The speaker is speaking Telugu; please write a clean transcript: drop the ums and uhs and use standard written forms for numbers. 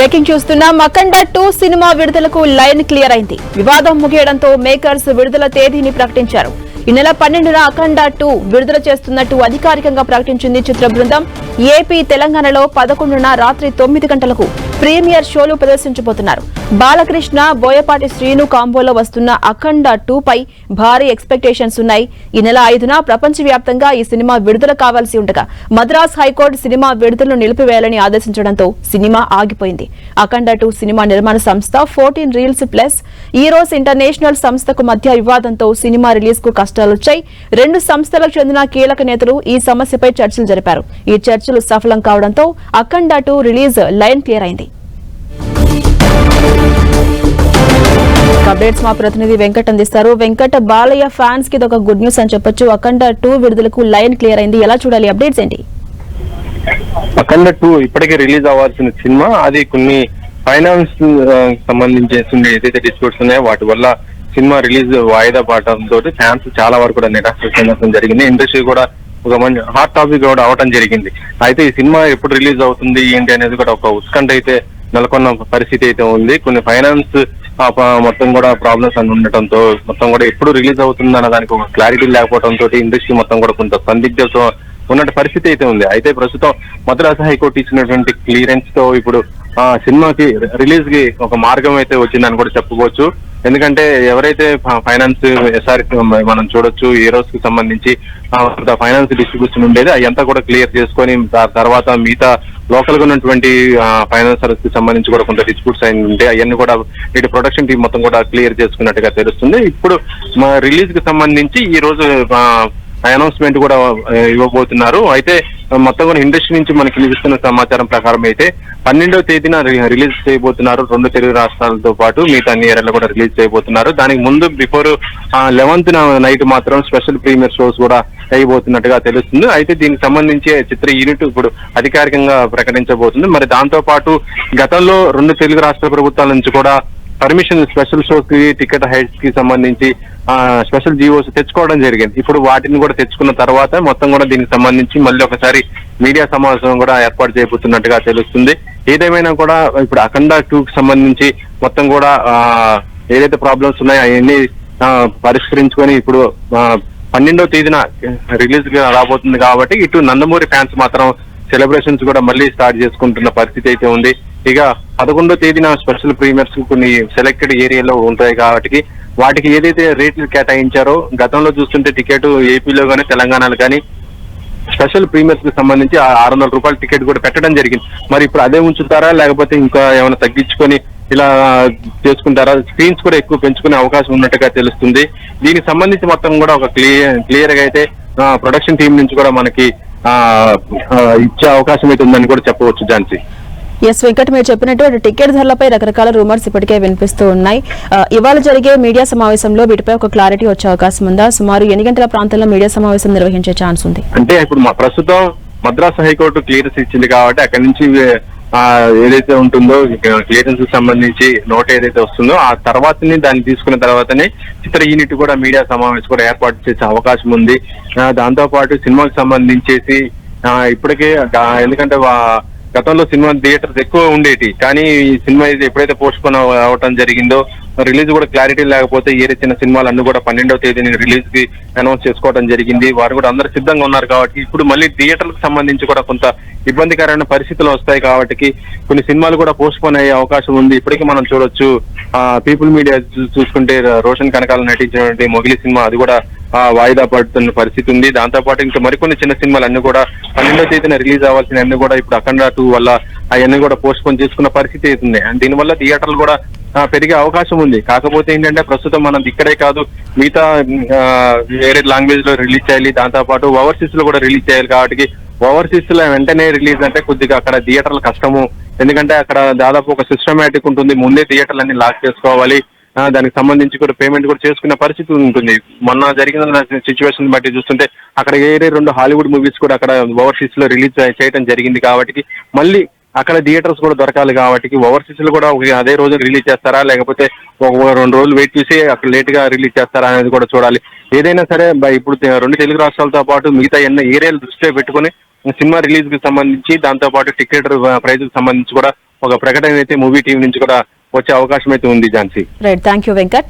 బ్రేకింగ్ చూస్తున్నాం. అఖండ 2 సినిమా విడుదలకు లైన్ క్లియర్ అయింది. వివాదం ముగియడంతో మేకర్స్ విడుదల తేదీని ప్రకటించారు. ఈ నెల 12న అఖండ 2 విడుదల చేస్తున్నట్టు అధికారికంగా ప్రకటించింది చిత్ర బృందం. ఏపీ, తెలంగాణలో 11న రాత్రి 9 గంటలకు ప్రీమియర్ షోలు ప్రదర్శించబోతున్నారు. బాలకృష్ణ, బోయపాటి శ్రీను కాంబోలో వస్తున్న అఖండ 2 పై భారీ ఎక్స్పెక్టేషన్స్ ఉన్నాయి. ఈ నెల 5న ప్రపంచవ్యాప్తంగా ఈ సినిమా విడుదల కావాల్సి ఉండగా మద్రాస్ హైకోర్టు సినిమా విడుదలను నిలిపివేయాలని ఆదేశించడంతో సినిమా ఆగిపోయింది. అఖండ 2 సినిమా నిర్మాణ సంస్థ 14 రీల్స్ ప్లస్ ఈరోస్ ఇంటర్నేషనల్ సంస్థకు మధ్య వివాదంతో సినిమా రిలీజ్ కు కష్టాలొచ్చాయి. 2 సంస్థలకు చెందిన కీలక నేతలు ఈ సమస్యపై చర్చలు జరిపారు. ఈ చర్చలు సఫలం కావడంతో అఖండ 2 రిలీజ్ లైన్ క్లియర్ అయింది. అప్డేట్స్ మా ప్రతినిధి వెంకట్ అందిస్తారు. వెంకట్, బాలయ్య ఫ్యాన్స్ కి ఇదొక గుడ్ న్యూస్ అని చెప్పొచ్చు. అఖండ 2 విడుదలకు లైన్ క్లియర్ అయింది. ఎలా చూడాలి? అప్డేట్స్ ఏంటి? అఖండ 2 ఇప్పటికే రిలీజ్ అవ్వాల్సిన సినిమా, అది కొన్ని ఫైనాన్స్ సంబంధించి ఏదైతే డిస్ప్యూట్స్ ఉన్నాయో వాటి వల్ల సినిమా రిలీజ్ వాయిదా పడటంతో ఫ్యాన్స్ చాలా వరకు కూడా నిరాశ చెందడం జరిగింది. ఇండస్ట్రీ కూడా ఒక మంచి హాట్ టాపిక్ కూడా అవడం జరిగింది. అయితే ఈ సినిమా ఎప్పుడు రిలీజ్ అవుతుంది ఏంటి అనేది కూడా ఒక ఉత్కంఠ అయితే నెలకొన్న పరిస్థితి అయితే ఉంది. కొన్ని ఫైనాన్స్ మొత్తం కూడా ప్రాబ్లమ్స్ అని ఉండటంతో మొత్తం కూడా ఎప్పుడు రిలీజ్ అవుతుంది అన్న దానికి ఒక క్లారిటీ లేకపోవడంతో ఇండస్ట్రీ మొత్తం కూడా కొంత సందిగ్ధతో ఉన్నట్టు పరిస్థితి అయితే ఉంది. అయితే ప్రస్తుతం మద్రాస్ హైకోర్టు ఇచ్చినటువంటి క్లియరెన్స్ తో ఇప్పుడు సినిమాకి రిలీజ్ కి ఒక మార్గం అయితే వచ్చిందని కూడా చెప్పుకోవచ్చు. ఎందుకంటే ఎవరైతే ఫైనాన్స్ ఎస్ఆర్ మనం చూడొచ్చు, ఈ రోజుకి సంబంధించి ఫైనాన్స్ డిస్ట్రిబ్యూషన్ ఉండేది అదంతా కూడా క్లియర్ చేసుకొని తర్వాత మిగతా లోకల్ గా ఉన్నటువంటి ఫైనాన్సర్స్ కి సంబంధించి కూడా కొంత డిస్ప్యూట్స్ అయిన ఉంటే అవన్నీ కూడా ఇటు ప్రొడక్షన్ టీం మొత్తం కూడా క్లియర్ చేసుకున్నట్టుగా తెలుస్తుంది. ఇప్పుడు రిలీజ్ కి సంబంధించి ఈ రోజు అనౌన్స్మెంట్ కూడా ఇవ్వబోతున్నారు. అయితే మొత్తం కూడా ఇండస్ట్రీ నుంచి మనకి లభిస్తున్న సమాచారం ప్రకారం అయితే 12వ తేదీన రిలీజ్ చేయబోతున్నారు. 2 తెలుగు రాష్ట్రాలతో పాటు మిగతా అన్ని ఏరియాలో కూడా రిలీజ్ చేయబోతున్నారు. దానికి ముందు బిఫోర్ 11th నైట్ మాత్రం స్పెషల్ ప్రీమియర్ షోస్ కూడా అయిపోతున్నట్టుగా తెలుస్తుంది. అయితే దీనికి సంబంధించి చిత్ర యూనిట్ ఇప్పుడు అధికారికంగా ప్రకటించబోతుంది. మరి దాంతో పాటు గతంలో 2 తెలుగు రాష్ట్ర ప్రభుత్వాల నుంచి కూడా పర్మిషన్ స్పెషల్ షోస్ కి, టికెట్ హైట్స్ కి సంబంధించి స్పెషల్ జీవోస్ తెచ్చుకోవడం జరిగింది. ఇప్పుడు వాటిని కూడా తెచ్చుకున్న తర్వాత మొత్తం కూడా దీనికి సంబంధించి మళ్ళీ ఒకసారి మీడియా సమావేశం కూడా ఏర్పాటు చేయబోతున్నట్టుగా తెలుస్తుంది. ఏదేమైనా కూడా ఇప్పుడు అఖండ 2 కి సంబంధించి మొత్తం కూడా ఏదైతే ప్రాబ్లమ్స్ ఉన్నాయో అవన్నీ పరిష్కరించుకొని ఇప్పుడు 12వ తేదీన రిలీజ్ రాబోతుంది కాబట్టి ఇటు నందమూరి ఫ్యాన్స్ మాత్రం సెలబ్రేషన్స్ కూడా మళ్ళీ స్టార్ట్ చేసుకుంటున్న పరిస్థితి అయితే ఉంది. ఇక 11వ తేదీన స్పెషల్ ప్రీమియర్స్ కొన్ని సెలెక్టెడ్ ఏరియాలో ఉంటాయి కాబట్టి వాటికి ఏదైతే రేట్లు కేటాయించారో గతంలో చూస్తుంటే టికెట్ ఏపీలో కానీ తెలంగాణలో కానీ స్పెషల్ ప్రీమియర్స్ కి సంబంధించి 600 రూపాయల టికెట్ కూడా పెట్టడం జరిగింది. మరి ఇప్పుడు అదే ఉంచుతారా లేకపోతే ఇంకా ఏమైనా తగ్గించుకొని ఇలా చేసుకుంటారా? స్క్రీన్స్ కూడా ఎక్కువ పెంచుకునే అవకాశం ఉన్నట్టుగా తెలుస్తుంది. దీనికి సంబంధించి మొత్తం కూడా ఒక క్లియర్ గా అయితే ప్రొడక్షన్ టీం నుంచి కూడా మనకి ఇచ్చే అవకాశం అయితే ఉందని కూడా చెప్పవచ్చు. ఝాన్సీ. ఎస్ వెంకట్, మీరు చెప్పినట్టు టికెట్ ధరలపై రకరకాల రూమర్స్ ఇప్పటికే వినిపిస్తూ ఉన్నాయి. ఇవాళ జరిగే మీడియా సమావేశంలో వీటిపై ఒక క్లారిటీ వచ్చే అవకాశం ఉందా? సుమారు ఎన్ని గంటల ప్రాంతంలో మీడియా సమావేశం నిర్వహించే ఛాన్స్ ఉంది? అంటే ఇప్పుడు ప్రస్తుతం మద్రాస్ హైకోర్టు క్లియరెన్స్ ఇచ్చింది కాబట్టి అక్కడి నుంచి ఏదైతే ఉంటుందో క్లియరెన్స్ సంబంధించి నోట్ ఏదైతే వస్తుందో ఆ తర్వాతనే దాన్ని తీసుకున్న తర్వాతనే చిత్ర యూనిట్ కూడా మీడియా సమావేశం కూడా ఏర్పాటు చేసే అవకాశం ఉంది. దాంతో పాటు సినిమాకి సంబంధించేసి ఇప్పటికే ఎందుకంటే గతంలో సినిమా థియేటర్స్ ఎక్కువ ఉండేటి, కానీ ఈ సినిమా ఎప్పుడైతే పోస్ట్ పోన్ అవటం జరిగిందో రిలీజ్ కూడా క్లారిటీ లేకపోతే ఏరే చిన్న సినిమాలు అన్ని కూడా 12వ తేదీని రిలీజ్ కి అనౌన్స్ చేసుకోవడం జరిగింది. వారు కూడా అందరు సిద్ధంగా ఉన్నారు కాబట్టి ఇప్పుడు మళ్ళీ థియేటర్లకు సంబంధించి కూడా కొంత ఇబ్బందికరమైన పరిస్థితులు వస్తాయి కాబట్టి కొన్ని సినిమాలు కూడా పోస్ట్ పోన్ అయ్యే అవకాశం ఉంది. ఇప్పటికీ మనం చూడొచ్చు, పీపుల్ మీడియా చూసుకుంటే రోషన్ కనకాల నటించినటువంటి మొగిలి సినిమా అది కూడా వాయిదా పడుతున్న పరిస్థితి ఉంది. దాంతో పాటు ఇంకా మరికొన్ని చిన్న సినిమాలు అన్ని కూడా 12వ తేదీన రిలీజ్ అవ్వాల్సిన అన్ని కూడా ఇప్పుడు అఖండ 2 వల్ల అవన్నీ కూడా పోస్ట్ పోన్ చేసుకున్న పరిస్థితి అవుతుంది. అండ్ దీనివల్ల థియేటర్లు కూడా పెరిగే అవకాశం ఉంది. కాకపోతే ఏంటంటే ప్రస్తుతం మనం ఇక్కడే కాదు మిగతా వేరే లాంగ్వేజ్ లో రిలీజ్ చేయాలి, దాంతో పాటు ఓవర్సీస్ లో కూడా రిలీజ్ చేయాలి. కాబట్టి ఓవర్సీస్ లో వెంటనే రిలీజ్ అంటే కొద్దిగా అక్కడ థియేటర్లు కష్టము. ఎందుకంటే అక్కడ దాదాపు ఒక సిస్టమేటిక్ ఉంటుంది, ముందే థియేటర్లు అన్ని లాక్ చేసుకోవాలి, దానికి సంబంధించి కూడా పేమెంట్ కూడా చేసుకునే పరిస్థితి ఉంటుంది. మొన్న జరిగిన సిచ్యువేషన్ బట్టి చూస్తుంటే అక్కడ 2 హాలీవుడ్ మూవీస్ కూడా అక్కడ ఓవర్సీస్ లో రిలీజ్ చేయడం జరిగింది. కాబట్టి మళ్ళీ అక్కడ థియేటర్స్ కూడా దొరకాలి కాబట్టి ఓవర్సీస్ లో కూడా అదే రోజు రిలీజ్ చేస్తారా లేకపోతే ఒక 2 రోజులు వెయిట్ చేసి అక్కడ లేట్ గా రిలీజ్ చేస్తారా అనేది కూడా చూడాలి. ఏదైనా సరే ఇప్పుడు 2 తెలుగు రాష్ట్రాలతో పాటు మిగతా ఎన్నో ఏరియాలు దృష్టిలో పెట్టుకుని సినిమా రిలీజ్ కి సంబంధించి, దాంతో పాటు టికెట్ ప్రైస్ కి సంబంధించి కూడా ఒక ప్రకటన అయితే మూవీ టీం నుంచి కూడా వచ్చే అవకాశం అయితే ఉంది Jhansi. Right, thank you Venkat.